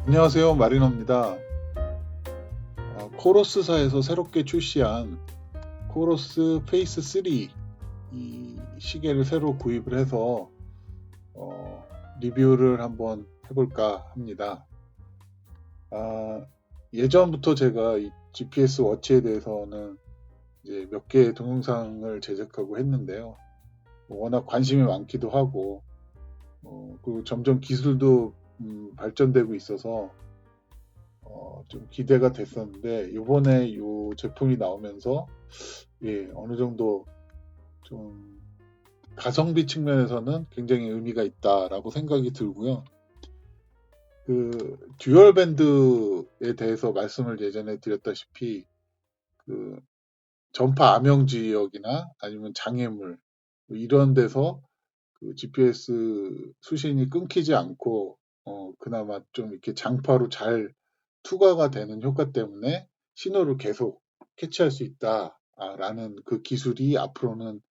안녕하세요. 마리노입니다. 코러스사에서 새롭게 출시한 코러스 페이스 3 이 시계를 새로 구입을 해서 리뷰를 한번 해볼까 합니다. 예전부터 제가 이 GPS 워치에 대해서는 이제 몇 개의 동영상을 제작하고 했는데요. 워낙 관심이 많기도 하고 그리고 점점 기술도 발전되고 있어서 좀 기대가 됐었는데 이번에 이 제품이 나오면서 어느 정도 좀 가성비 측면에서는 굉장히 의미가 있다라고 생각이 들고요. 그 듀얼 밴드에 대해서 말씀을 예전에 드렸다시피 그 전파 암영 지역이나 아니면 장애물 뭐 이런 데서 그 GPS 수신이 끊기지 않고 그나마 좀 이렇게 장파로 잘 투과가 되는 효과 때문에 신호를 계속 캐치할 수 있다라는 그 기술이 앞으로는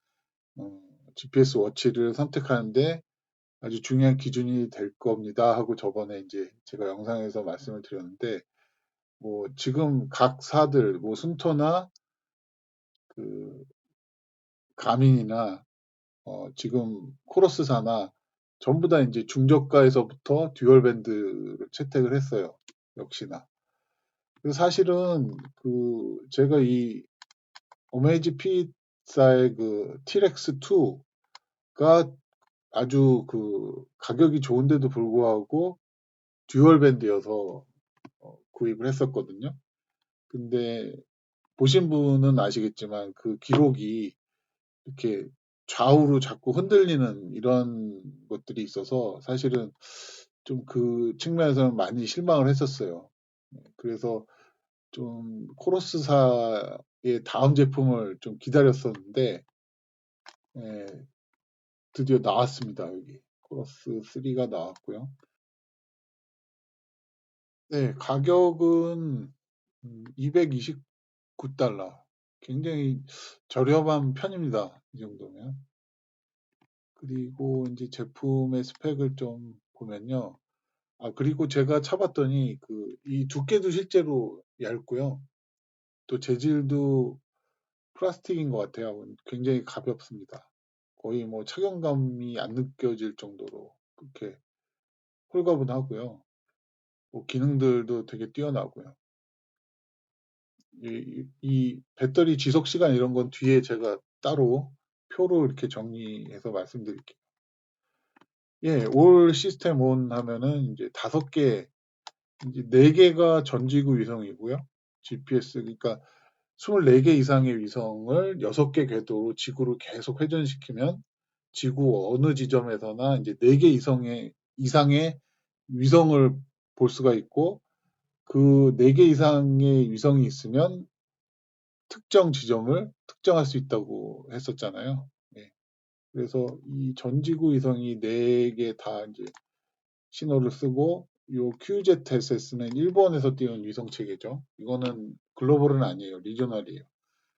GPS 워치를 선택하는데 아주 중요한 기준이 될 겁니다 하고 저번에 이제 제가 영상에서 말씀을 드렸는데 뭐 지금 각 사들 뭐 순토나 그 가민이나 지금 코러스사나 전부 다 이제 중저가에서부터 듀얼 밴드를 채택을 했어요. 역시나. 그래서 사실은 그 제가 이 어메이지 핏사의 그 티렉스 2가 아주 그 가격이 좋은데도 불구하고 듀얼 밴드여서 구입을 했었거든요. 근데 보신 분은 아시겠지만 그 기록이 이렇게 좌우로 자꾸 흔들리는 이런 것들이 있어서 사실은 좀 그 측면에서는 많이 실망을 했었어요. 그래서 좀 코러스사의 다음 제품을 좀 기다렸었는데 예, 드디어 나왔습니다. 여기 코러스 3가 나왔고요. 네, 가격은 229달러. 굉장히 저렴한 편입니다. 이 정도면. 그리고 이제 제품의 스펙을 좀 보면요. 그리고 제가 차봤더니 이 두께도 실제로 얇고요. 또 재질도 플라스틱인 것 같아요. 굉장히 가볍습니다. 거의 뭐 착용감이 안 느껴질 정도로 그렇게 홀가분하고요. 뭐 기능들도 되게 뛰어나고요. 이 배터리 지속 시간 이런 건 뒤에 제가 따로 표로 이렇게 정리해서 말씀드릴게요. 예, 올 시스템 온 하면은 이제 5개, 이제 4개가 전지구 위성이고요. GPS, 그러니까 24개 이상의 위성을 6개 궤도로 지구를 계속 회전시키면 지구 어느 지점에서나 이제 4개 이상의 위성을 볼 수가 있고 그 4개 이상의 위성이 있으면 특정 지점을 특정할 수 있다고 했었잖아요. 예. 그래서 이 전지구 위성이 4개 다 이제 신호를 쓰고 요 QZSS는 일본에서 띄운 위성 체계죠. 이거는 글로벌은 아니에요. 리저널이에요.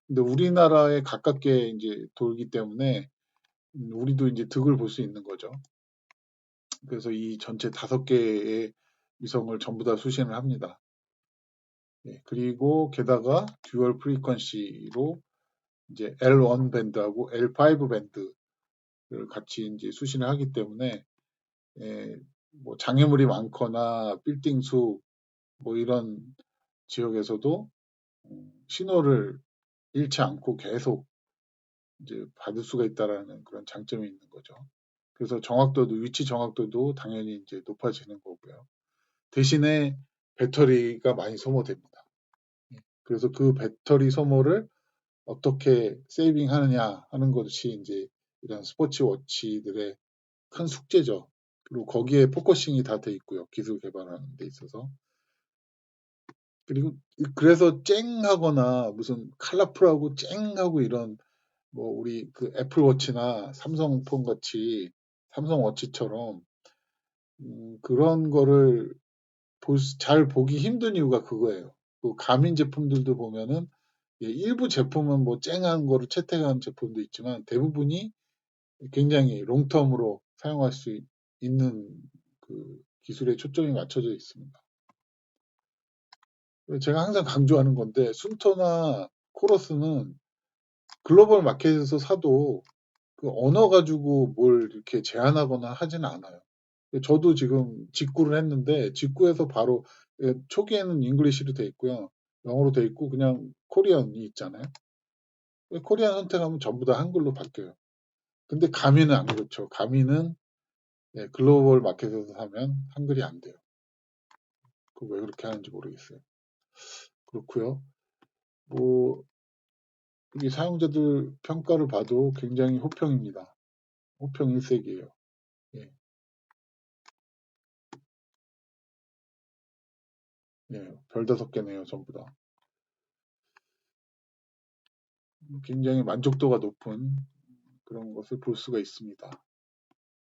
근데 우리나라에 가깝게 이제 돌기 때문에 우리도 이제 득을 볼 수 있는 거죠. 그래서 이 전체 5개의 위성을 전부 다 수신을 합니다. 예, 그리고 게다가 듀얼 프리퀀시로 이제 L1 밴드하고 L5 밴드를 같이 이제 수신을 하기 때문에 예, 뭐 장애물이 많거나 빌딩 숲 뭐 이런 지역에서도 신호를 잃지 않고 계속 이제 받을 수가 있다라는 그런 장점이 있는 거죠. 그래서 위치 정확도도 당연히 이제 높아지는 거고요. 대신에 배터리가 많이 소모됩니다. 그래서 그 배터리 소모를 어떻게 세이빙 하느냐 하는 것이 이제 이런 스포츠워치들의 큰 숙제죠. 그리고 거기에 포커싱이 다 돼 있고요. 기술 개발하는 데 있어서. 그리고 그래서 쨍하거나 무슨 컬러풀하고 쨍하고 이런 뭐 우리 그 애플워치나 삼성폰 같이 삼성워치처럼 그런 거를 잘 보기 힘든 이유가 그거예요. 그 가민 제품들도 보면은 일부 제품은 뭐 쨍한 거를 채택한 제품도 있지만 대부분이 굉장히 롱텀으로 사용할 수 있는 그 기술에 초점이 맞춰져 있습니다. 제가 항상 강조하는 건데 순토나 코러스는 글로벌 마켓에서 사도 그 언어 가지고 뭘 이렇게 제한하거나 하지는 않아요. 저도 지금 직구를 했는데 직구에서 바로 초기에는 잉글리시로 돼 있고요. 영어로 돼 있고 그냥 코리안이 있잖아요. 코리안 선택하면 전부 다 한글로 바뀌어요. 근데 가미는 안 그렇죠. 가미는 글로벌 마켓에서 사면 한글이 안 돼요. 그거 왜 그렇게 하는지 모르겠어요. 그렇고요. 뭐 이 사용자들 평가를 봐도 굉장히 호평입니다. 호평 일색이에요. 예, 예, 별 5개네요, 전부 다. 굉장히 만족도가 높은 그런 것을 볼 수가 있습니다.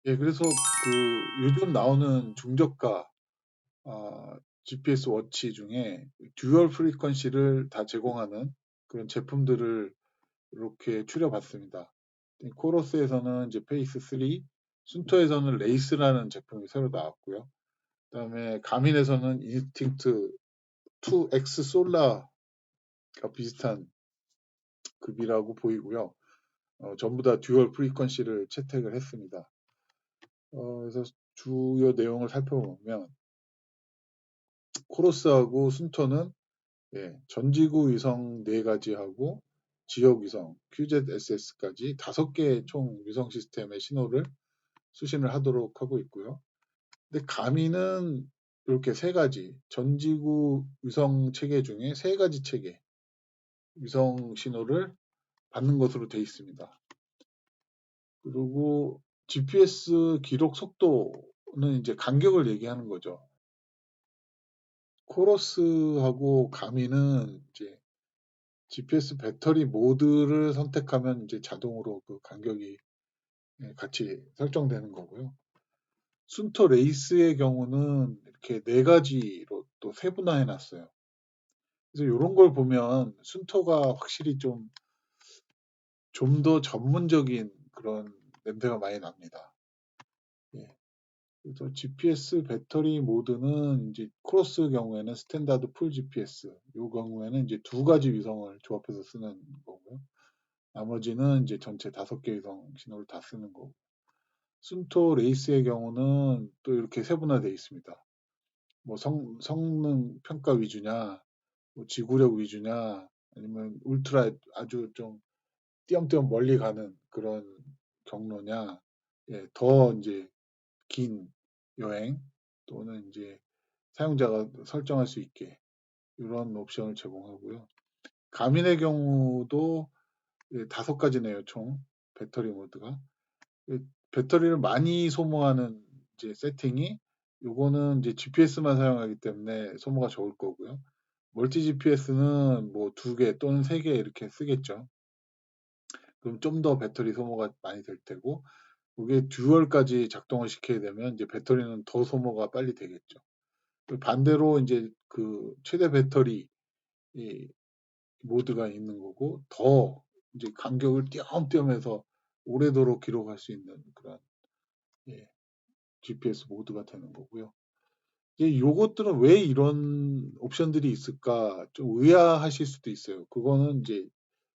예, 그래서 그 요즘 나오는 중저가 GPS 워치 중에 듀얼 프리퀀시를 다 제공하는 그런 제품들을 이렇게 추려봤습니다. 코러스에서는 이제 페이스 3, 순토에서는 레이스라는 제품이 새로 나왔고요. 그다음에 가민에서는 인스팅트 2X 솔라가 비슷한 급이라고 보이고요. 전부 다 듀얼 프리퀀시를 채택을 했습니다. 그래서 주요 내용을 살펴보면 코러스하고 순토는 전지구 위성 4가지하고 지역 위성 QZSS까지 5개의 총 위성 시스템의 신호를 수신을 하도록 하고 있고요. 근데 가미는 이렇게 3가지 전지구 위성 체계 중에 3가지 체계 위성 신호를 받는 것으로 되어 있습니다. 그리고 GPS 기록 속도는 이제 간격을 얘기하는 거죠. 코러스하고 가미는 이제 GPS 배터리 모드를 선택하면 이제 자동으로 그 간격이 같이 설정되는 거고요. 순토 레이스의 경우는 이렇게 4가지로 또 세분화해 놨어요. 그래서 이런 걸 보면 순토가 확실히 좀 더 전문적인 그런 냄새가 많이 납니다. 예. 그래서 GPS 배터리 모드는 이제 크로스 경우에는 스탠다드 풀 GPS, 이 경우에는 이제 2가지 위성을 조합해서 쓰는 거고요. 나머지는 이제 전체 5개 위성 신호를 다 쓰는 거고. 순토 레이스의 경우는 또 이렇게 세분화되어 있습니다. 뭐 성능 평가 위주냐, 뭐 지구력 위주냐, 아니면 울트라 아주 좀 띄엄띄엄 멀리 가는 그런 경로냐, 더 이제 긴 여행 또는 이제 사용자가 설정할 수 있게 이런 옵션을 제공하고요. 가민의 경우도 5가지네요, 총 배터리 모드가. 배터리를 많이 소모하는 이제 세팅이 요거는 이제 GPS만 사용하기 때문에 소모가 적을 거고요. 멀티 GPS는 뭐 2개 또는 3개 이렇게 쓰겠죠. 그럼 좀 더 배터리 소모가 많이 될 테고, 그게 듀얼까지 작동을 시켜야 되면 이제 배터리는 더 소모가 빨리 되겠죠. 반대로 이제 그 최대 배터리 이 모드가 있는 거고, 더 이제 간격을 띄엄띄엄해서 오래도록 기록할 수 있는 그런 예, GPS 모드가 되는 거고요. 이제 요것들은 왜 이런 옵션들이 있을까 좀 의아하실 수도 있어요. 그거는 이제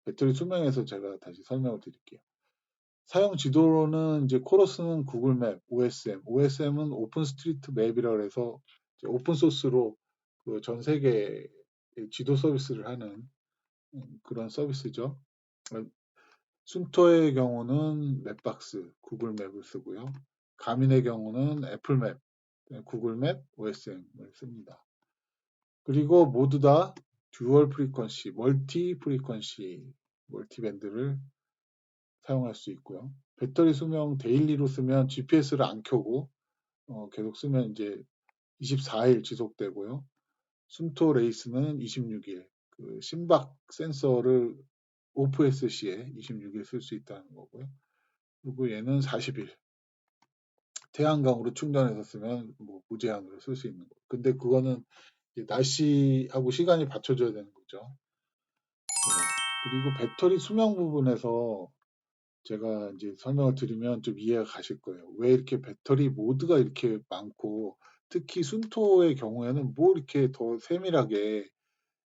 배터리 수명에서 제가 다시 설명을 드릴게요. 사용 지도로는 이제 코러스는 구글 맵, OSM, OSM은 오픈 스트리트 맵이라고 해서 오픈 소스로 그 전 세계 지도 서비스를 하는 그런 서비스죠. 순토의 경우는 맵박스, 구글 맵을 쓰고요. 가민의 경우는 애플 맵, 구글 맵, OSM을 씁니다. 그리고 모두 다 듀얼 프리퀀시, 멀티 프리퀀시, 멀티밴드를 사용할 수 있고요. 배터리 수명 데일리로 쓰면 GPS를 안 켜고 계속 쓰면 이제 24일 지속되고요. 순토 레이스는 26일, 그 심박 센서를 오프했을 시에 26일 쓸 수 있다는 거고요. 그리고 얘는 40일, 태양광으로 충전해서 쓰면 뭐 무제한으로 쓸 수 있는 거. 근데 그거는 날씨하고 시간이 받쳐줘야 되는 거죠. 그리고 배터리 수명 부분에서 제가 이제 설명을 드리면 좀 이해가 가실 거예요. 왜 이렇게 배터리 모드가 이렇게 많고, 특히 순토의 경우에는 뭐 이렇게 더 세밀하게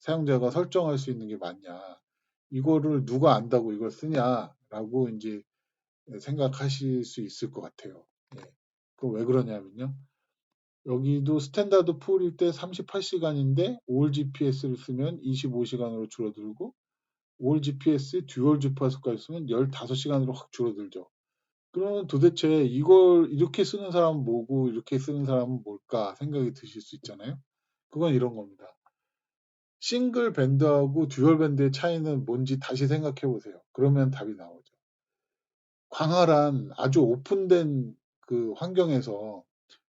사용자가 설정할 수 있는 게 맞냐. 이거를 누가 안다고 이걸 쓰냐라고 이제 생각하실 수 있을 것 같아요. 예. 그 왜 그러냐면요. 여기도 스탠다드 풀일 때 38시간인데 올 GPS를 쓰면 25시간으로 줄어들고 올 GPS 듀얼 주파수까지 쓰면 15시간으로 확 줄어들죠. 그러면 도대체 이걸 이렇게 쓰는 사람은 뭐고 이렇게 쓰는 사람은 뭘까 생각이 드실 수 있잖아요. 그건 이런 겁니다. 싱글 밴드하고 듀얼 밴드의 차이는 뭔지 다시 생각해 보세요. 그러면 답이 나오죠. 광활한 아주 오픈된 그 환경에서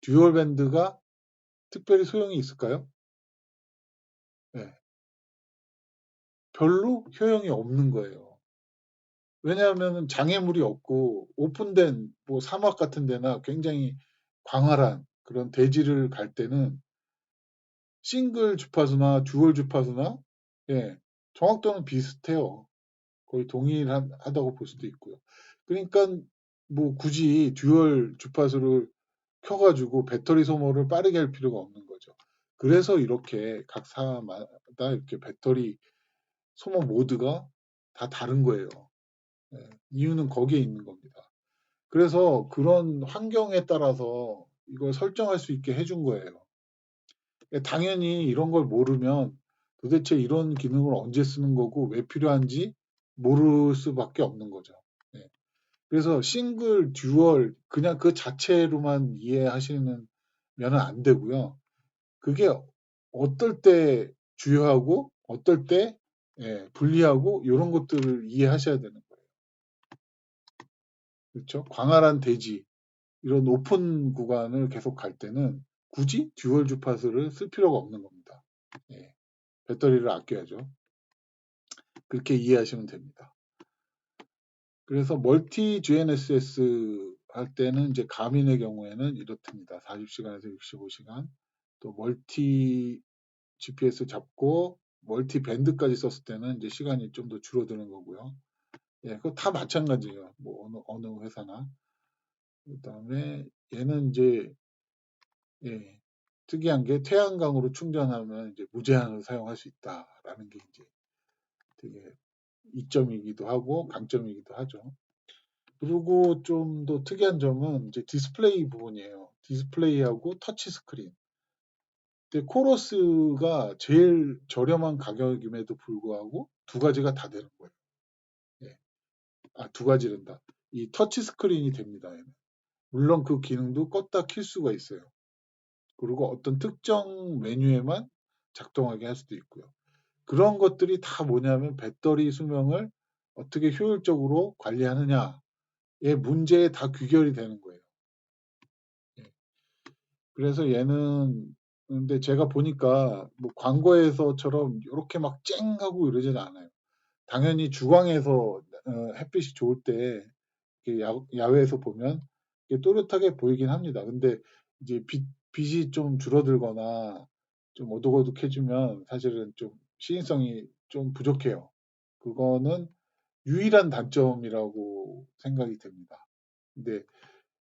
듀얼 밴드가 특별히 소용이 있을까요? 네. 별로 효용이 없는 거예요. 왜냐하면 장애물이 없고 오픈된 뭐 사막 같은 데나 굉장히 광활한 그런 대지를 갈 때는 싱글 주파수나 듀얼 주파수나 예, 정확도는 비슷해요. 거의 동일하다고 볼 수도 있고요. 그러니까 뭐 굳이 듀얼 주파수를 켜가지고 배터리 소모를 빠르게 할 필요가 없는 거죠. 그래서 이렇게 각 사마다 이렇게 배터리 소모 모드가 다 다른 거예요. 예, 이유는 거기에 있는 겁니다. 그래서 그런 환경에 따라서 이걸 설정할 수 있게 해준 거예요. 예, 당연히 이런 걸 모르면 도대체 이런 기능을 언제 쓰는 거고 왜 필요한지 모를 수밖에 없는 거죠. 예. 그래서 싱글, 듀얼 그냥 그 자체로만 이해하시는 면은 안 되고요. 그게 어떨 때 주요하고 어떨 때 예, 불리하고 이런 것들을 이해하셔야 되는 거예요. 그렇죠? 광활한 대지 이런 오픈 구간을 계속 갈 때는 굳이 듀얼 주파수를 쓸 필요가 없는 겁니다. 예, 배터리를 아껴야죠. 그렇게 이해하시면 됩니다. 그래서 멀티 GNSS 할 때는 이제 가민의 경우에는 이렇답니다. 40시간에서 65시간. 또 멀티 GPS 잡고 멀티 밴드까지 썼을 때는 이제 시간이 좀 더 줄어드는 거고요. 예, 그거 다 마찬가지예요. 뭐 어느 회사나. 그다음에 얘는 이제 예, 특이한 게 태양광으로 충전하면 이제 무제한으로 사용할 수 있다라는 게 이제 되게 이점이기도 하고 강점이기도 하죠. 그리고 좀 더 특이한 점은 이제 디스플레이 부분이에요. 디스플레이하고 터치 스크린. 근데 코러스가 제일 저렴한 가격임에도 불구하고 두 가지가 다 되는 거예요. 예. 두 가지란다. 이 터치 스크린이 됩니다. 얘는. 물론 그 기능도 껐다 킬 수가 있어요. 그리고 어떤 특정 메뉴에만 작동하게 할 수도 있고요. 그런 것들이 다 뭐냐면 배터리 수명을 어떻게 효율적으로 관리하느냐의 문제에 다 귀결이 되는 거예요. 예. 그래서 얘는 근데 제가 보니까 뭐 광고에서처럼 이렇게 막 쨍하고 이러지는 않아요. 당연히 주광에서 햇빛이 좋을 때 야외에서 보면 또렷하게 보이긴 합니다. 근데 이제 빛이 좀 줄어들거나 좀 어둑어둑해지면 사실은 좀 시인성이 좀 부족해요. 그거는 유일한 단점이라고 생각이 됩니다. 근데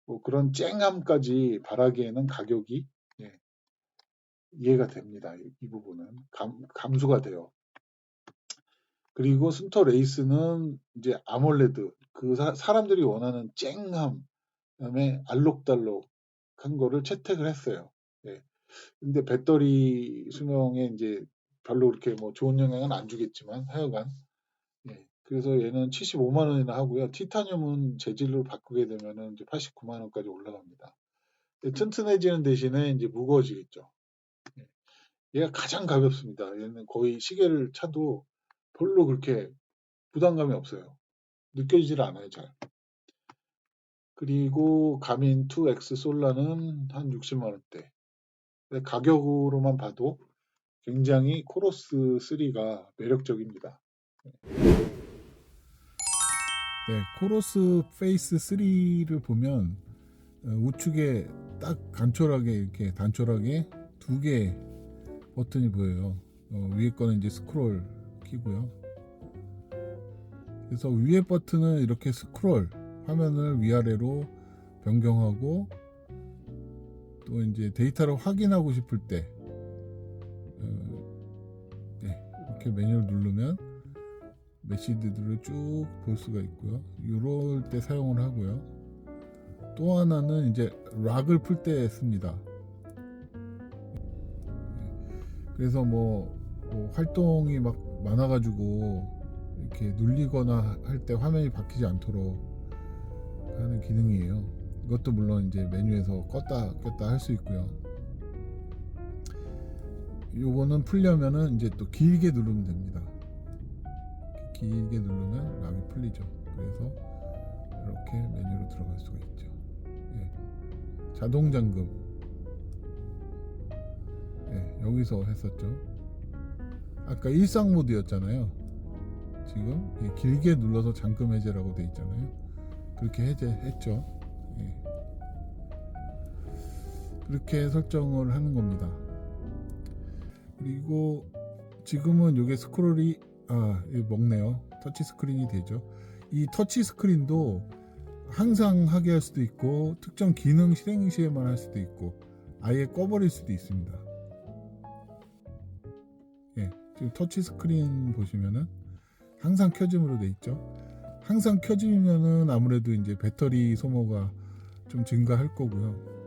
뭐 그런 쨍함까지 바라기에는 가격이 예, 이해가 됩니다. 이 부분은 감수가 돼요. 그리고 순터 레이스는 이제 아몰레드 그 사람들이 원하는 쨍함 그다음에 알록달록한 거를 채택을 했어요. 예. 근데 배터리 수명에 이제 별로 그렇게 뭐 좋은 영향은 안 주겠지만 하여간 예. 그래서 얘는 75만 원이나 하고요. 티타늄은 재질로 바꾸게 되면은 이제 89만 원까지 올라갑니다. 튼튼해지는 대신에 이제 무거워지겠죠. 예. 얘가 가장 가볍습니다. 얘는 거의 시계를 차도 별로 그렇게 부담감이 없어요. 느껴지질 않아요, 잘. 그리고 가민 2X 솔라는 한 60만 원대. 가격으로만 봐도 굉장히 코러스 3가 매력적입니다. 네, 코러스 페이스 3를 보면 우측에 딱 간촐하게 이렇게 단촐하게 두 개 버튼이 보여요. 위에 거는 이제 스크롤 키고요. 그래서 위에 버튼은 이렇게 스크롤 화면을 위아래로 변경하고 또 이제 데이터를 확인하고 싶을 때 네, 이렇게 메뉴를 누르면 메시지들을 쭉 볼 수가 있고요. 이럴 때 사용을 하고요. 또 하나는 이제 락을 풀 때 씁니다. 그래서 뭐 활동이 막 많아가지고 이렇게 눌리거나 할 때 화면이 바뀌지 않도록 하는 기능이에요. 이것도 물론 이제 메뉴에서 껐다 꼈다 할 수 있고요. 요거는 풀려면은 이제 또 길게 누르면 됩니다. 길게 누르면 락이 풀리죠. 그래서 이렇게 메뉴로 들어갈 수가 있죠. 예. 자동 잠금. 예, 여기서 했었죠. 아까 일상 모드였잖아요. 지금 길게 눌러서 잠금 해제라고 돼 있잖아요. 그렇게 해제했죠. 예. 그렇게 설정을 하는 겁니다. 그리고 지금은 이게 스크롤이 먹네요. 터치 스크린이 되죠. 이 터치 스크린도 항상 하게 할 수도 있고 특정 기능 실행 시에만 할 수도 있고 아예 꺼버릴 수도 있습니다. 예, 지금 터치 스크린 보시면은 항상 켜짐으로 돼 있죠. 항상 켜지면은 아무래도 이제 배터리 소모가 좀 증가할 거고요.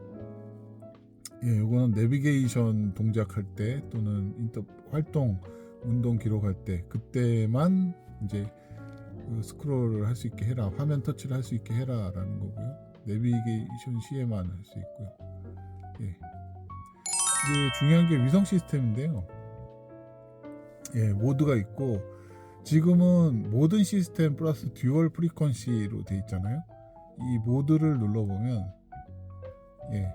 예, 요거는 내비게이션 동작할 때 또는 활동 운동 기록할 때 그때만 이제 그 스크롤을 할 수 있게 해라, 화면 터치를 할 수 있게 해라 라는 거고요. 내비게이션 시에만 할 수 있고요. 예. 이제 중요한 게 위성 시스템인데요. 예, 모드가 있고 지금은 모든 시스템 플러스 듀얼 프리퀀시로 돼 있잖아요. 이 모드를 눌러보면 예,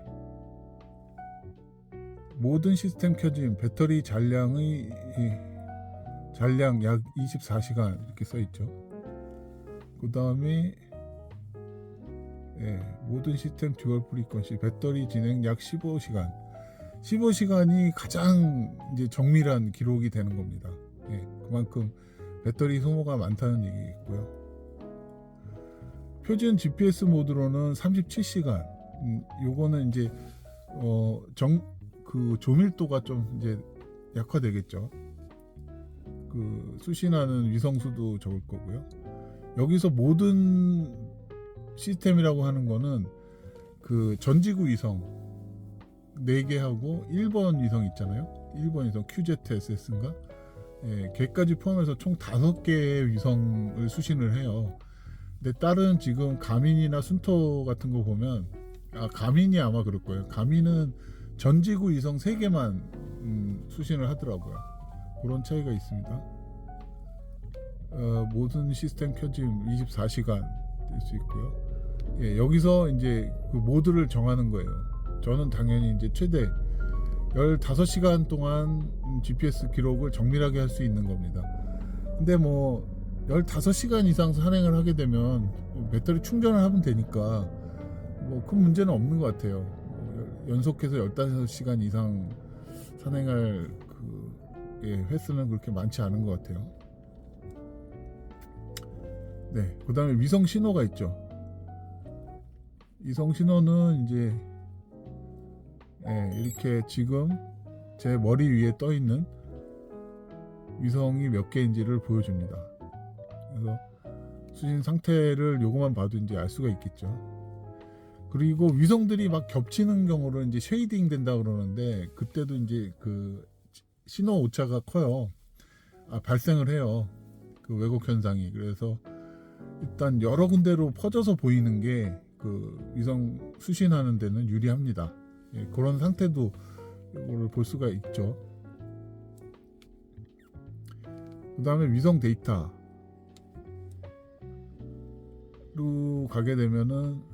모든 시스템 켜짐, 배터리 잔량의 잔량 약 24시간 이렇게 써 있죠. 그 다음에 모든 시스템 듀얼 프리퀀시, 배터리 진행 약 15시간. 15시간이 가장 이제 정밀한 기록이 되는 겁니다. 예, 그만큼 배터리 소모가 많다는 얘기겠고요. 표준 GPS 모드로는 37시간. 요거는 이제 그 조밀도가 좀 이제 약화되겠죠. 그 수신하는 위성수도 적을 거고요. 여기서 모든 시스템이라고 하는 거는 그 전지구 위성 4개 하고 1번 위성 있잖아요. 1번 위성 QZSS인가? 예, 걔까지 포함해서 총 5개의 위성을 수신을 해요. 근데 다른 지금 가민이나 순토 같은 거 보면 가민이 아마 그럴 거예요. 가민은 전지구 위성 3개만 수신을 하더라고요. 그런 차이가 있습니다. 모든 시스템 켜짐 24시간 될 수 있고요. 예, 여기서 이제 그 모드를 정하는 거예요. 저는 당연히 이제 최대 15시간 동안 GPS 기록을 정밀하게 할 수 있는 겁니다. 근데 뭐 15시간 이상 산행을 하게 되면 배터리 충전을 하면 되니까 뭐 큰 문제는 없는 것 같아요. 연속해서 15시간 이상 산행할 횟수는 그렇게 많지 않은 것 같아요. 네, 그 다음에 위성 신호가 있죠. 위성 신호는 이제 이렇게 지금 제 머리 위에 떠 있는 위성이 몇 개인지를 보여줍니다. 그래서 수신 상태를 요거만 봐도 이제 알 수가 있겠죠. 그리고 위성들이 막 겹치는 경우를 이제 쉐이딩 된다 그러는데 그때도 이제 그 신호 오차가 커요. 발생을 해요. 그 왜곡 현상이. 그래서 일단 여러 군데로 퍼져서 보이는 게 그 위성 수신하는 데는 유리합니다. 예, 그런 상태도 이거를 볼 수가 있죠. 그 다음에 위성 데이터로 가게 되면은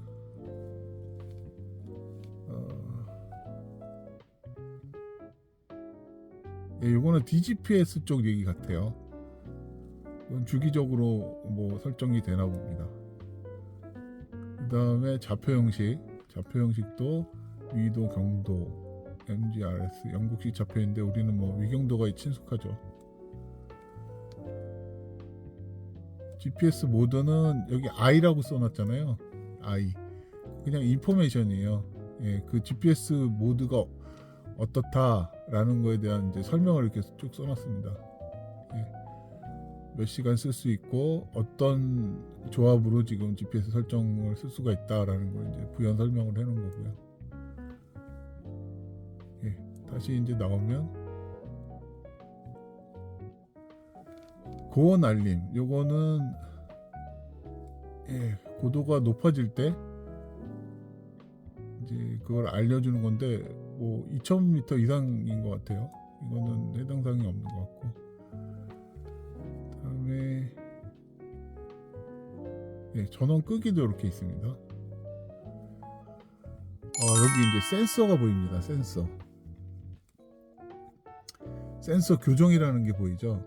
이거는 DGPS 쪽 얘기 같아요. 이건 주기적으로 뭐 설정이 되나 봅니다. 그 다음에 좌표 형식도 위도, 경도, MGRS, 영국식 좌표인데 우리는 뭐 위경도가 친숙하죠. GPS 모드는 여기 I라고 써놨잖아요. I. 그냥 인포메이션이에요. 예, 그 GPS 모드가 어떻다라는 거에 대한 이제 설명을 이렇게 쭉 써놨습니다. 예. 몇 시간 쓸 수 있고 어떤 조합으로 지금 GPS 설정을 쓸 수가 있다라는 걸 이제 부연 설명을 해놓은 거고요. 예, 다시 이제 나오면 고온 알림, 요거는 예, 고도가 높아질 때 이제 그걸 알려주는 건데 뭐 2000m 이상인 것 같아요. 이거는 해당 사항이 없는 것 같고, 그다음에 예, 전원 끄기도 이렇게 있습니다. 여기 이제 센서가 보입니다. 센서 교정이라는 게 보이죠.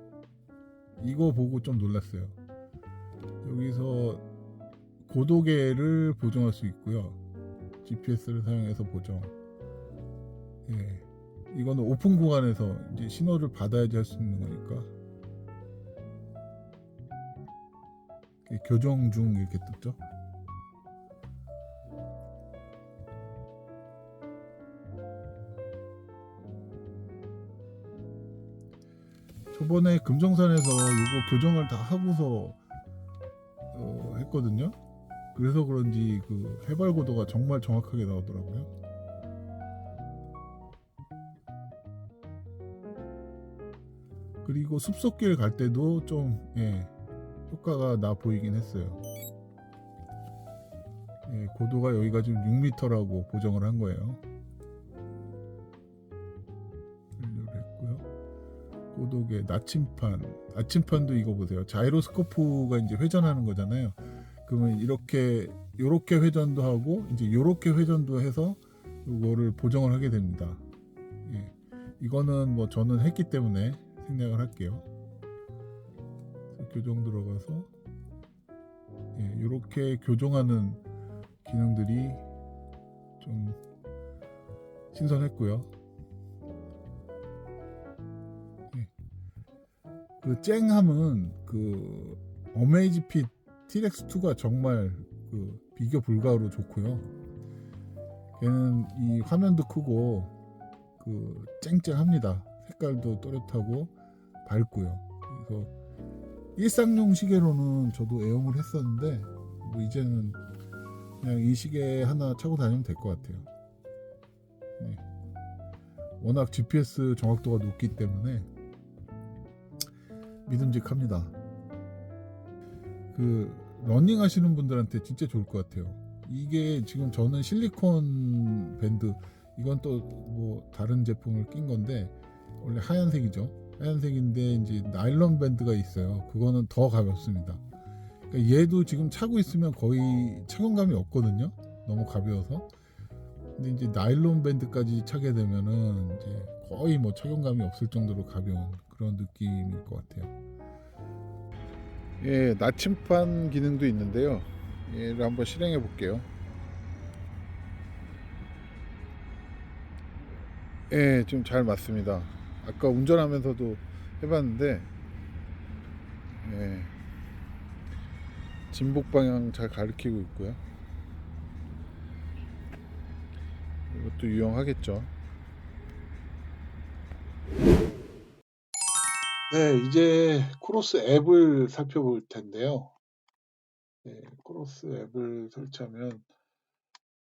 이거 보고 좀 놀랐어요. 여기서 고도계를 보정할 수 있고요. GPS를 사용해서 보정. 예, 이거는 오픈 구간에서 이제 신호를 받아야지 할 수 있는 거니까. 교정 중 이렇게 떴죠. 저번에 금정산에서 이거 교정을 다 하고서 했거든요. 그래서 그런지 그 해발 고도가 정말 정확하게 나오더라고요. 그리고 숲속길 갈 때도 좀 효과가 나 보이긴 했어요. 예, 고도가 여기가 지금 6m라고 보정을 한 거예요. 분류를 했고요. 고도계 나침판도 이거 보세요. 자이로스코프가 이제 회전하는 거잖아요. 그러면 요렇게 회전도 하고 이제 요렇게 회전도 해서 이거를 보정을 하게 됩니다. 예, 이거는 뭐 저는 했기 때문에 생략을 할게요. 교정 들어가서 이렇게 교정하는 기능들이 좀 신선했고요. 그 쨍함은 그 어메이지핏 T-Rex2가 정말 그 비교 불가로 좋고요. 걔는 이 화면도 크고 그 쨍쨍합니다. 색깔도 또렷하고 밝고요. 그래서 일상용 시계로는 저도 애용을 했었는데 뭐 이제는 그냥 이 시계 하나 차고 다니면 될 것 같아요. 네. 워낙 GPS 정확도가 높기 때문에 믿음직합니다. 그 러닝 하시는 분들한테 진짜 좋을 것 같아요. 이게 지금 저는 실리콘 밴드, 이건 또 뭐 다른 제품을 낀 건데 원래 하얀색이죠. 하얀색인데 이제 나일론 밴드가 있어요. 그거는 더 가볍습니다. 그러니까 얘도 지금 차고 있으면 거의 착용감이 없거든요. 너무 가벼워서. 근데 이제 나일론 밴드까지 차게 되면은 이제 거의 뭐 착용감이 없을 정도로 가벼운 그런 느낌일 것 같아요. 예, 나침반 기능도 있는데요. 얘를 한번 실행해 볼게요. 예, 좀 잘 맞습니다. 아까 운전하면서도 해봤는데 예, 진복 방향 잘 가리키고 있고요. 이것도 유용하겠죠. 네, 이제 크로스 앱을 살펴볼 텐데요. 네, 크로스 앱을 설치하면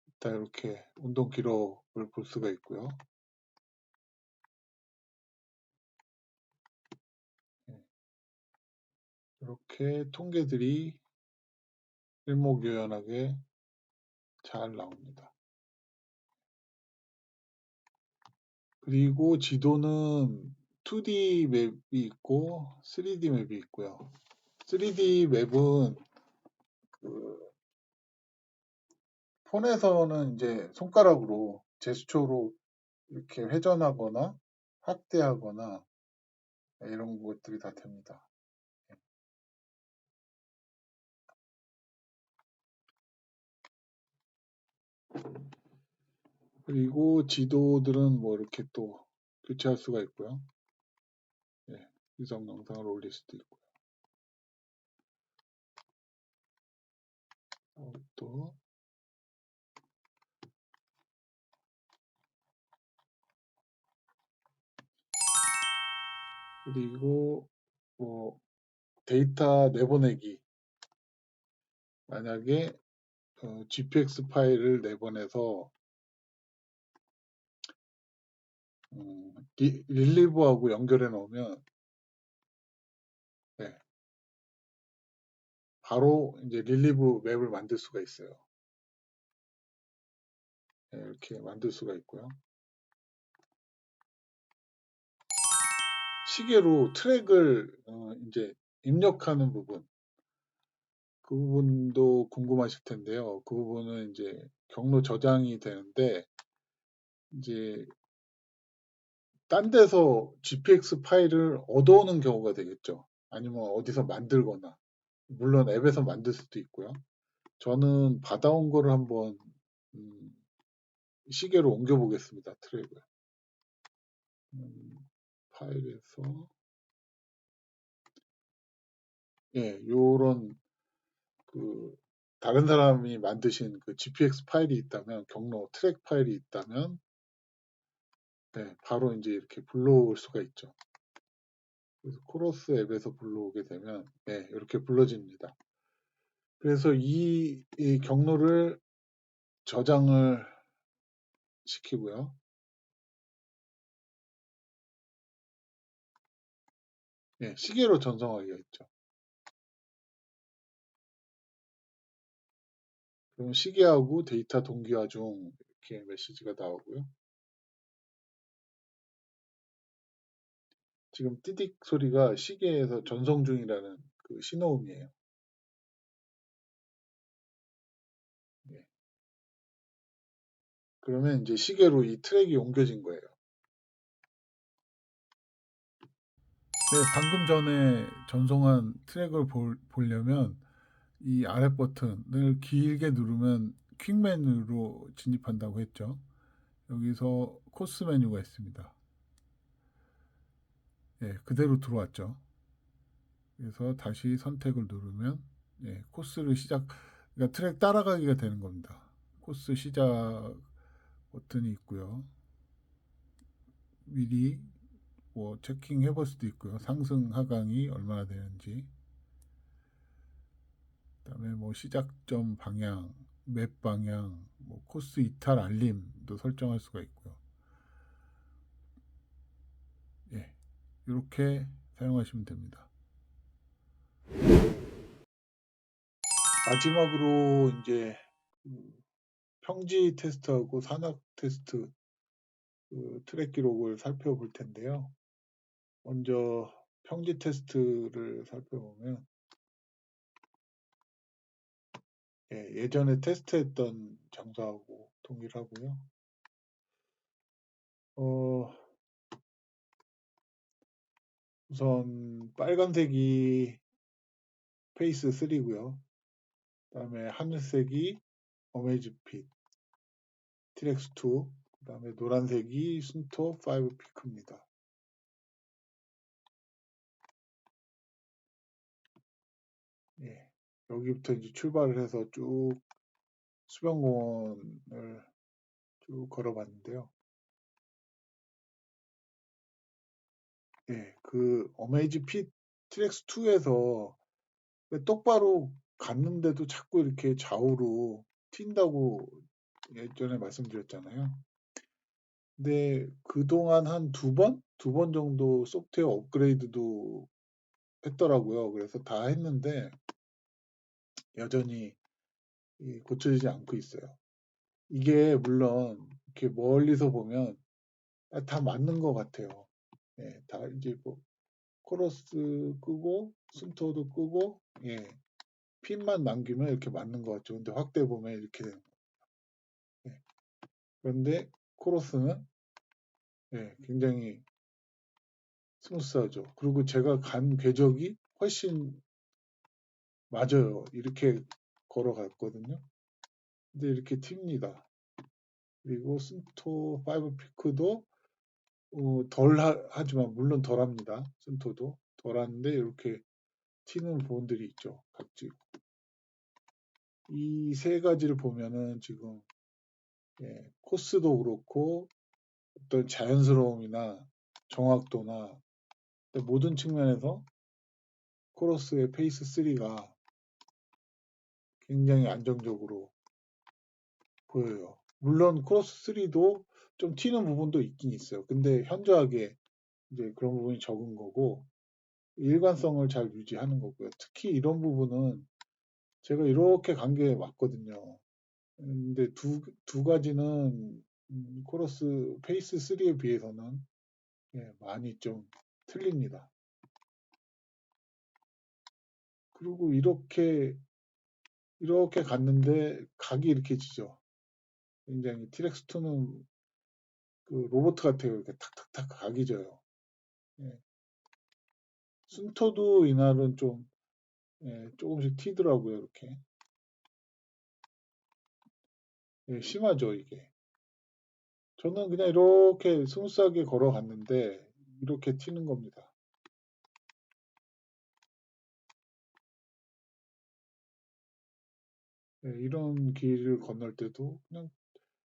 일단 이렇게 운동 기록을 볼 수가 있고요. 이렇게 통계들이 일목요연하게 잘 나옵니다. 그리고 지도는 2D 맵이 있고 3D 맵이 있고요. 3D 맵은 그 폰에서는 이제 손가락으로 제스처로 이렇게 회전하거나 확대하거나 이런 것들이 다 됩니다. 그리고 지도들은 뭐 이렇게 또 교체할 수가 있고요. 예, 위성 영상을 올릴 수도 있고요. 또 그리고 뭐 데이터 내보내기. 만약에 GPX 파일을 내보내서 릴리브하고 연결해 놓으면 네, 바로 이제 릴리브 맵을 만들 수가 있어요. 네, 이렇게 만들 수가 있고요. 시계로 트랙을 이제 입력하는 부분, 그 부분도 궁금하실 텐데요. 그 부분은 이제 경로 저장이 되는데 이제 딴 데서 GPX 파일을 얻어오는 경우가 되겠죠. 아니면 어디서 만들거나, 물론 앱에서 만들 수도 있고요. 저는 받아온 거를 한번 음, 시계로 옮겨 보겠습니다. 트랙을. 파일에서 요런 그 다른 사람이 만드신 그 GPX 파일이 있다면, 경로 트랙 파일이 있다면 바로 이제 이렇게 불러올 수가 있죠. 그래서 코러스 앱에서 불러오게 되면 이렇게 불러집니다. 그래서 이 경로를 저장을 시키고요. 시계로 전송하기가 있죠. 그럼 시계하고 데이터 동기화 중 이렇게 메시지가 나오고요. 지금 띠딕 소리가 시계에서 전송 중이라는 그 신호음이에요. 예. 그러면 이제 시계로 이 트랙이 옮겨진 거예요. 네, 방금 전에 전송한 트랙을 보려면 이 아래 버튼을 길게 누르면 퀵 메뉴로 진입한다고 했죠. 여기서 코스 메뉴가 있습니다. 그대로 들어왔죠. 그래서 다시 선택을 누르면 코스를 그러니까 트랙 따라가기가 되는 겁니다. 코스 시작 버튼이 있고요. 미리 뭐 체킹해 볼 수도 있고요. 상승 하강이 얼마나 되는지. 그다음에 뭐 시작점 방향, 맵 방향, 뭐 코스 이탈 알림도 설정할 수가 있고요. 이렇게 사용하시면 됩니다. 마지막으로 이제 평지 테스트하고 산악 테스트 그 트랙 기록을 살펴볼 텐데요. 먼저 평지 테스트를 살펴보면 예전에 테스트했던 장소하고 동일하고요. 우선 빨간색이 페이스 3고요. 그다음에 하늘색이 어메이즈핏 트랙스 2, 그다음에 노란색이 순토 5 피크입니다. 여기부터 이제 출발을 해서 쭉 수변공원을 쭉 걸어봤는데요. 그 어메이즈핏 트랙스 2에서 똑바로 갔는데도 자꾸 이렇게 좌우로 튄다고 예전에 말씀드렸잖아요. 근데 그동안 한 두 번 정도 소프트웨어 업그레이드도 했더라고요. 그래서 다 했는데 여전히 고쳐지지 않고 있어요. 이게 물론 이렇게 멀리서 보면 다 맞는 것 같아요. 다 이제 뭐 코러스 끄고 순토도 끄고 핀만 남기면 이렇게 맞는 것 같죠. 근데 확대 보면 이렇게 되는 거예요. 그런데 코러스는 굉장히 스무스하죠. 그리고 제가 간 궤적이 훨씬 맞아요. 이렇게 걸어갔거든요. 근데 이렇게 튑니다. 그리고 순토 5 피크도 하지만 물론 덜합니다. 순토도 덜한데 이렇게 튀는 부분들이 있죠. 각지. 이 세 가지를 보면은 지금 코스도 그렇고 어떤 자연스러움이나 정확도나 모든 측면에서 코러스의 페이스 3가 굉장히 안정적으로 보여요. 물론 코러스 3도 좀 튀는 부분도 있긴 있어요. 근데 현저하게 이제 그런 부분이 적은 거고 일관성을 잘 유지하는 거고요. 특히 이런 부분은 제가 이렇게 간 게 맞거든요. 근데 두 가지는 코러스 페이스 3에 비해서는 예, 많이 좀 틀립니다. 그리고 이렇게 갔는데 각이 이렇게 지죠. 굉장히 티렉스2는 그 로봇 같아요. 이렇게 탁탁탁 각이 져요. 예. 순토도 이날은 좀 예, 조금씩 튀더라고요. 이렇게 예, 심하죠 이게. 저는 그냥 이렇게 스무스하게 걸어갔는데 이렇게 튀는 겁니다. 예, 이런 길을 건널 때도 그냥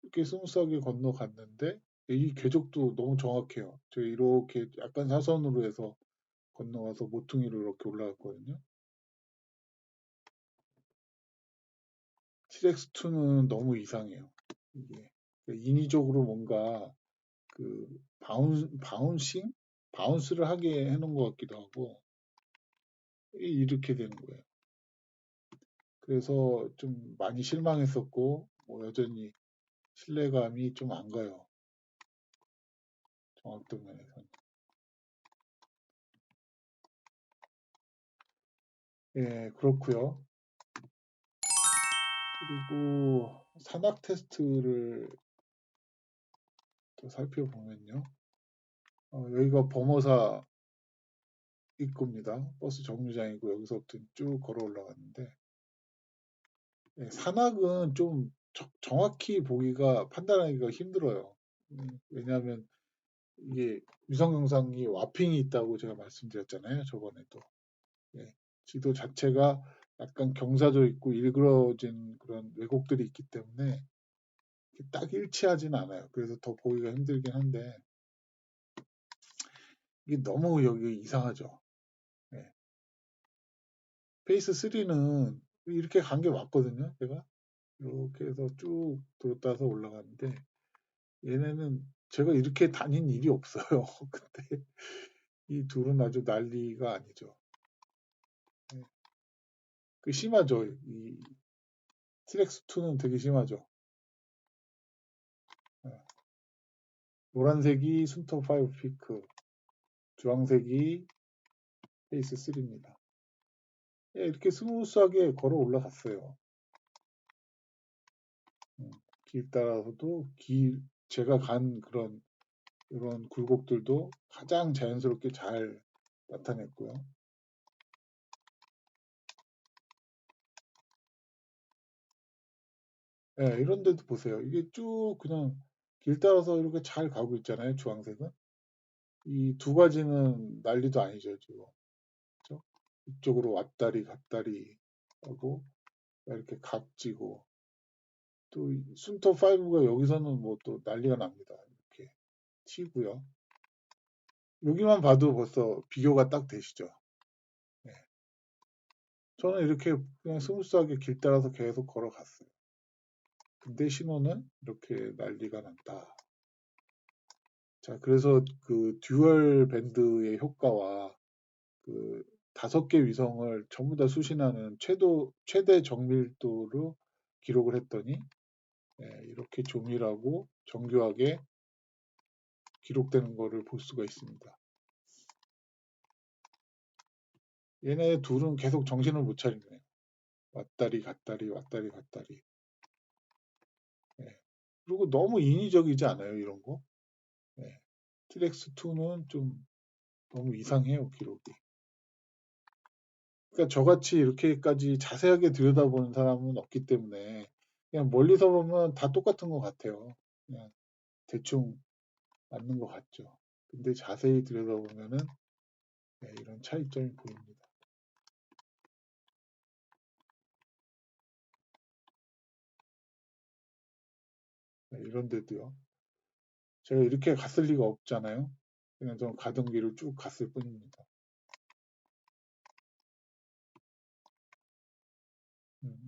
이렇게 스무스하게 건너갔는데 이 궤적도 너무 정확해요. 제가 이렇게 약간 사선으로 해서 건너가서 모퉁이로 이렇게 올라갔거든요. TX2는 너무 이상해요. 이게 인위적으로 뭔가 그 바운싱? 바운스를 하게 해놓은 것 같기도 하고 이렇게 되는 거예요. 그래서 좀 많이 실망했었고 뭐 여전히 신뢰감이 좀 안 가요. 정확도 면에서는. 예, 그렇고요. 그리고 산악 테스트를 또 살펴보면요. 여기가 범어사 입구입니다. 버스 정류장이고 여기서부터 쭉 걸어 올라갔는데 예, 산악은 좀 정확히 보기가 판단하기가 힘들어요. 왜냐하면 이게 위성 영상이 와핑이 있다고 제가 말씀드렸잖아요. 저번에도. 예, 지도 자체가 약간 경사져 있고 일그러진 그런 왜곡들이 있기 때문에 딱 일치하진 않아요. 그래서 더 보기가 힘들긴 한데 이게 너무 여기 이상하죠. 예. 페이스 3는 이렇게 간 게 맞거든요. 제가 이렇게 해서 쭉 돌았다서 올라가는데 얘네는 제가 이렇게 다닌 일이 없어요. 근데 이 둘은 아주 난리가 아니죠. 예. 그 심하죠. 이 트랙스2는 되게 심하죠. 예. 노란색이 순터 5 피크, 주황색이 페이스 3입니다. 예, 이렇게 스무스하게 걸어 올라갔어요. 길 따라서도 제가 간 그런 이런 굴곡들도 가장 자연스럽게 잘 나타냈고요. 예, 이런 데도 보세요. 이게 쭉 그냥 길 따라서 이렇게 잘 가고 있잖아요. 주황색은. 이 두 가지는 난리도 아니죠, 지금. 그죠? 이쪽으로 왔다리 갔다리 하고 이렇게 각지고 또 순터 5가 여기서는 뭐 또 난리가 납니다. 이렇게 튀고요. 여기만 봐도 벌써 비교가 딱 되시죠. 네. 저는 이렇게 그냥 스무스하게 길 따라서 계속 걸어갔어요. 근데 신호는 이렇게 난리가 난다. 자, 그래서 그 듀얼 밴드의 효과와 그 5개 위성을 전부 다 수신하는 최대 정밀도로 기록을 했더니 이렇게 조밀하고 정교하게 기록되는 것을 볼 수가 있습니다. 얘네 둘은 계속 정신을 못 차리네요. 왔다리 갔다리 왔다리 갔다리. 예. 그리고 너무 인위적이지 않아요, 이런 거? 예. 트렉스2는 좀 너무 이상해요, 기록이. 그러니까 저같이 이렇게까지 자세하게 들여다보는 사람은 없기 때문에 그냥 멀리서 보면 다 똑같은 것 같아요. 그냥 대충 맞는 것 같죠. 근데 자세히 들여다보면은 이런 차이점이 보입니다. 이런 데도요. 제가 이렇게 갔을 리가 없잖아요. 그냥 좀 가던 길을 쭉 갔을 뿐입니다.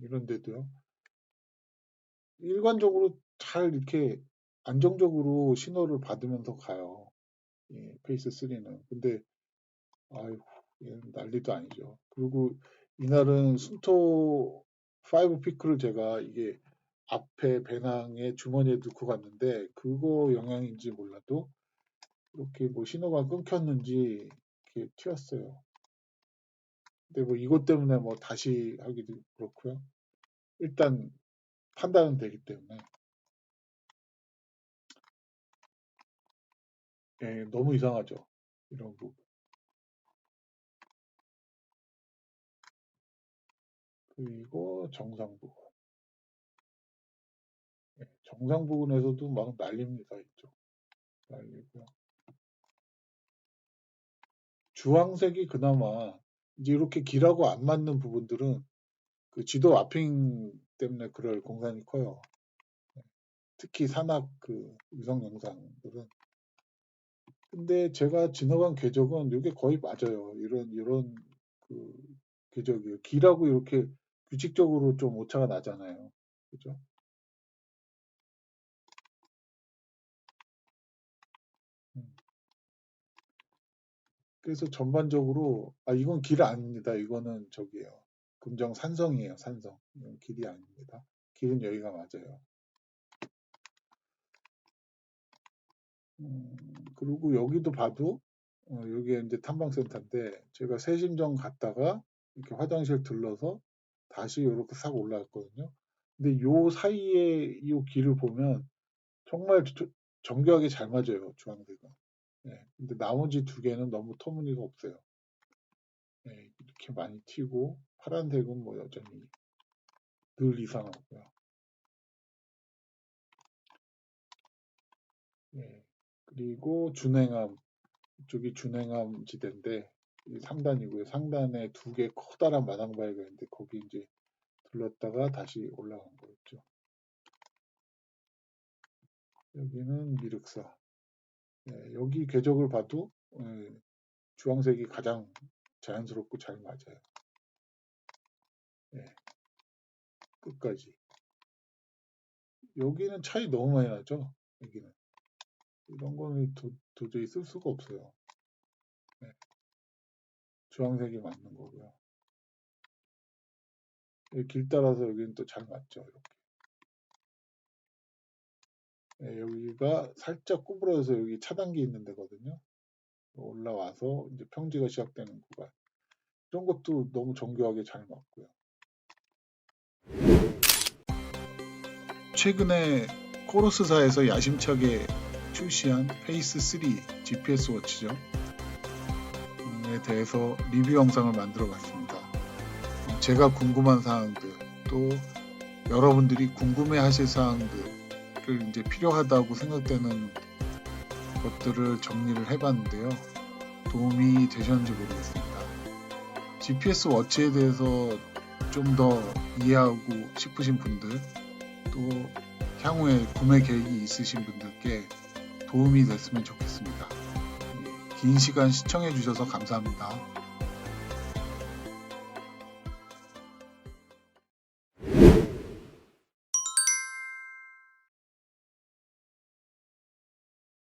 이런 데도요. 일관적으로 잘 이렇게 안정적으로 신호를 받으면서 가요. 예, 페이스 3는. 근데 아이고, 얘는 난리도 아니죠. 그리고 이날은 순토 5 피크를 제가 이게 앞에 배낭에 주머니에 넣고 갔는데 그거 영향인지 몰라도 이렇게 뭐 신호가 끊겼는지 이렇게 튀었어요. 근데 뭐 이것 때문에 뭐 다시 하기도 그렇고요. 일단 판단은 되기 때문에 예, 너무 이상하죠. 이런 부분. 그리고 정상 부분. 예, 정상 부분에서도 막 난립니다. 이쪽. 난리고요. 주황색이 그나마 이제 이렇게 길하고 안 맞는 부분들은 그 지도 와핑 때문에 그럴 공산이 커요. 특히 산악 그 위성 영상들은. 근데 제가 지나간 궤적은 이게 거의 맞아요. 이런 그 궤적이에요. 길하고 이렇게 규칙적으로 좀 오차가 나잖아요. 그죠? 음. 그래서 전반적으로 아 이건 길 아닙니다. 이거는 저기예요. 금정 산성이에요. 산성. 이건 길이 아닙니다. 길은 여기가 맞아요. 그리고 여기도 봐도 여기 이제 탐방센터인데 제가 세심정 갔다가 이렇게 화장실 들러서 다시 이렇게 싹 올라갔거든요. 근데 요 사이에 이 길을 보면 정말 정교하게 잘 맞아요. 주황색은. 예, 근데 나머지 두 개는 너무 터무니가 없어요. 예, 이렇게 많이 튀고 파란색은 뭐 여전히 늘 이상하고요. 예, 그리고 준행암 이쪽이 준행암 지대인데 이 상단이고요. 상단에 두 개 커다란 마당바위가 있는데 거기 이제 들렀다가 다시 올라간 거였죠. 여기는 미륵사. 예, 여기 궤적을 봐도 주황색이 가장 자연스럽고 잘 맞아요. 예, 끝까지. 여기는 차이 너무 많이 나죠. 여기는 이런 거는 도저히 쓸 수가 없어요. 예, 주황색이 맞는 거고요. 길 따라서 여기는 또 잘 맞죠. 이렇게. 예, 여기가 살짝 구부러져서 여기 차단기 있는 데거든요. 올라와서 이제 평지가 시작되는 구간. 이런 것도 너무 정교하게 잘 맞고요. 최근에 코러스사에서 야심차게 출시한 페이스 3 GPS 워치죠. 에 대해서 리뷰 영상을 만들어 봤습니다. 제가 궁금한 사항들 또 여러분들이 궁금해 하실 사항들을 이제 필요하다고 생각되는 것들을 정리를 해봤는데요. 도움이 되셨는지 모르겠습니다. GPS 워치에 대해서 좀 더 이해하고 싶으신 분들 또 향후에 구매 계획이 있으신 분들께 도움이 됐으면 좋겠습니다. 긴 시간 시청해 주셔서 감사합니다.